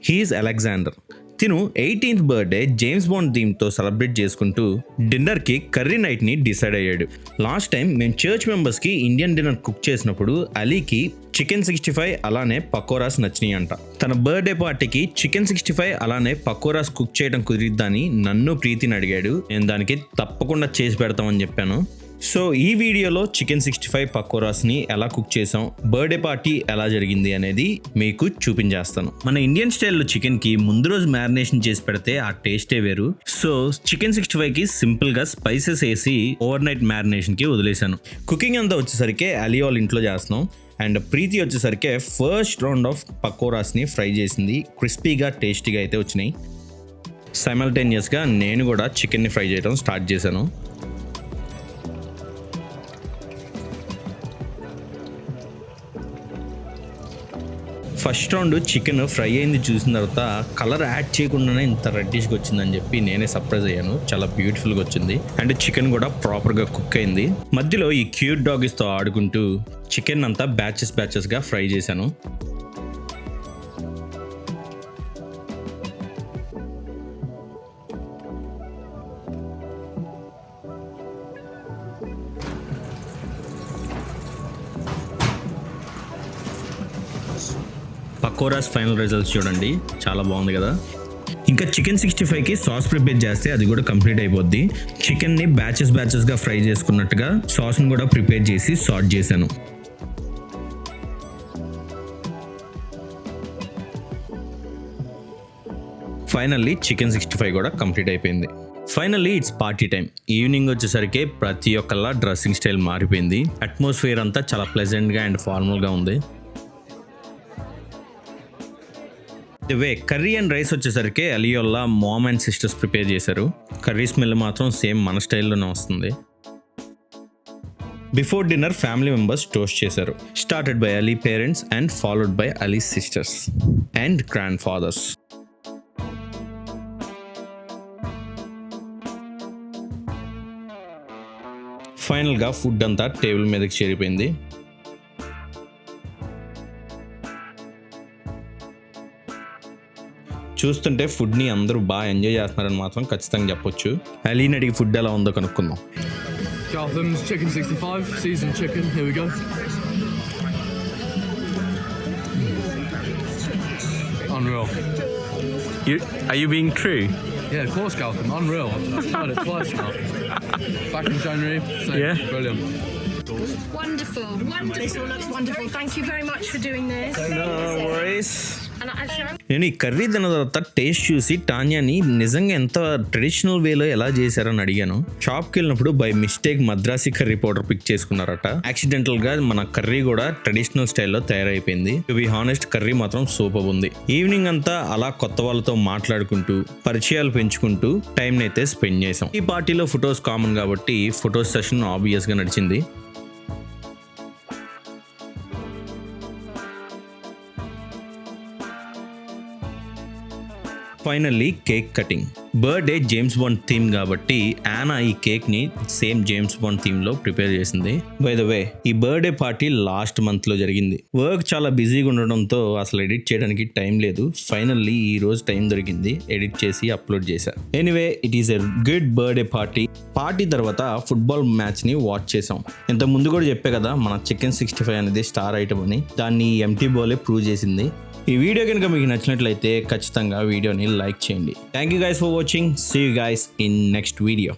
He's Alexander. తిను 18th birthday James Bond థీమ్తో celebrate చేసుకుంటూ డిన్నర్కి కర్రీ నైట్ని డిసైడ్ అయ్యాడు. లాస్ట్ టైం మేము చర్చ్ మెంబర్స్కి ఇండియన్ డిన్నర్ కుక్ చేసినప్పుడు అలీకి చికెన్ 65 అలానే పకోరాస్ నచ్చినాయి అంట. తన బర్త్డే పార్టీకి చికెన్ 65 అలానే పకోరాస్ కుక్ చేయడం కుదిరిద్దని నన్ను ప్రీతిని అడిగాడు. నేను దానికి తప్పకుండా చేసి పెడతామని చెప్పాను. సో ఈ వీడియోలో చికెన్ 65 పకోరాస్ని ఎలా కుక్ చేసాం, బర్త్డే పార్టీ ఎలా జరిగింది అనేది మీకు చూపించేస్తాను. మన ఇండియన్ స్టైల్లో చికెన్కి ముందు రోజు మ్యారినేషన్ చేసి పెడితే ఆ టేస్టే వేరు. సో చికెన్ 65కి సింపుల్గా స్పైసెస్ వేసి ఓవర్ నైట్ మ్యారినేషన్కి వదిలేశాను. కుకింగ్ అంతా వచ్చేసరికి అలీ వాళ్ళ ఇంట్లో చేస్తున్నాం. అండ్ ప్రీతి వచ్చేసరికి ఫస్ట్ రౌండ్ ఆఫ్ పకోరాస్ని ఫ్రై చేసింది. క్రిస్పీగా టేస్టీగా అయితే వచ్చినాయి. సైమల్టేనియస్గా నేను కూడా చికెన్ని ఫ్రై చేయడం స్టార్ట్ చేశాను. ఫస్ట్ రౌండ్ చికెన్ ఫ్రై అయింది చూసిన తర్వాత కలర్ యాడ్ చేయకుండానే ఇంత రెడ్డిష్గా వచ్చిందని చెప్పి నేనే సర్ప్రైజ్ అయ్యాను. చాలా బ్యూటిఫుల్గా వచ్చింది. అండ్ చికెన్ కూడా ప్రాపర్గా కుక్ అయింది. మధ్యలో ఈ క్యూట్ డాగీస్తో ఆడుకుంటూ చికెన్ అంతా బ్యాచెస్గా ఫ్రై చేశాను. పకోరాస్ ఫైనల్ రిజల్ట్స్ చూడండి, చాలా బాగుంది కదా. ఇంకా చికెన్ 65కి సాస్ ప్రిపేర్ చేస్తే అది కూడా కంప్లీట్ అయిపోద్ది. చికెన్ని బ్యాచెస్గా ఫ్రై చేసుకున్నట్టుగా సాస్ని కూడా ప్రిపేర్ చేసి సార్ట్ చేశాను. ఫైనల్లీ చికెన్ 65 కూడా కంప్లీట్ అయిపోయింది. Finally it's party time. Evening వచ్చేసరికి ప్రతి ఒక్కళ్ళ డ్రెస్సింగ్ స్టైల్ మారిపోయింది. అట్మాస్ఫియర్ అంతా చాలా ప్లెజెంట్గా అండ్ ఫార్మల్గా ఉంది. కర్రీ అండ్ రైస్ వచ్చేసరికి అలియోల్లా మామ్ అండ్ సిస్టర్స్ ప్రిపేర్ చేశారు. కర్రీ స్మెల్ మాత్రం సేమ్ మన స్టైల్లోనే వస్తుంది. Before dinner family members toast చేశారు. Started by Ali parents and followed by Ali sisters and grandfathers. ఫైనల్గా ఫుడ్ అంతా టేబుల్ మీదకి చేరిపోయింది. చూస్తుంటే ఫుడ్ని అందరూ బాగా ఎంజాయ్ చేస్తున్నారని మాత్రం ఖచ్చితంగా చెప్పొచ్చు. అలీని అడిగి ఫుడ్ ఎలా ఉందో కనుక్కుందాం. Gotham's chicken 65, seasoned chicken. Here we go. Unreal. Are you being true? Yeah, of course, Gotham. Unreal. I've tried it twice now. Back in January. So Yeah. Brilliant. Wonderful. This all looks wonderful. Thank you very much for doing this. No worries. And actually, నేను ఈ curry తిన్న తర్వాత taste చూసి టాన్యాని నిజంగా ఎంత traditional వేలో ఎలా చేశారని అడిగాను. షాప్కి వెళ్ళినప్పుడు by mistake Madrasi curry powder pick చేసుకున్నారట. యాక్సిడెంటల్ గా మన కర్రీ కూడా ట్రెడిషనల్ స్టైల్లో తయారైపోయింది. టు బి హానెస్ట్ కర్రీ మాత్రం సూపర్ ఉంది. ఈవినింగ్ అంతా అలా కొత్త వాళ్ళతో మాట్లాడుకుంటూ పరిచయాలు పెంచుకుంటూ టైం అయితే స్పెండ్ చేసాం. ఈ పార్టీలో ఫొటోస్ కామన్ కాబట్టి ఫొటోస్ సెషన్ ఆబ్వియస్ గా నడిచింది. Finally cake cutting. Birthday James bond theme కాబట్టి యానా ఈ కేక్ ని సేమ్ జేమ్స్ బాండ్ థీమ్ లో ప్రిపేర్ చేసింది. బై ద వే ఈ బర్త్డే పార్టీ లాస్ట్ మంత్ లో జరిగింది. వర్క్ చాలా బిజీగా ఉండడంతో అసలు ఎడిట్ చేయడానికి టైం లేదు. ఫైనల్లీ ఈ రోజు టైం దొరికింది, ఎడిట్ చేసి అప్లోడ్ చేశా. Anyway it is a good birthday party. Party తర్వాత ఫుట్బాల్ మ్యాచ్ ని వాచ్ చేసాం. ఇంత ముందు కూడా చెప్పే కదా మన చికెన్ 65 అనేది స్టార్ ఐటమ్ అని. దాన్ని ఎంటీ బాలే ప్రూవ్ చేసింది. ఈ వీడియో కనుక మీకు నచ్చినట్లయితే ఖచ్చితంగా వీడియోని లైక్ చేయండి. Thank you guys for watching. See you guys in next video.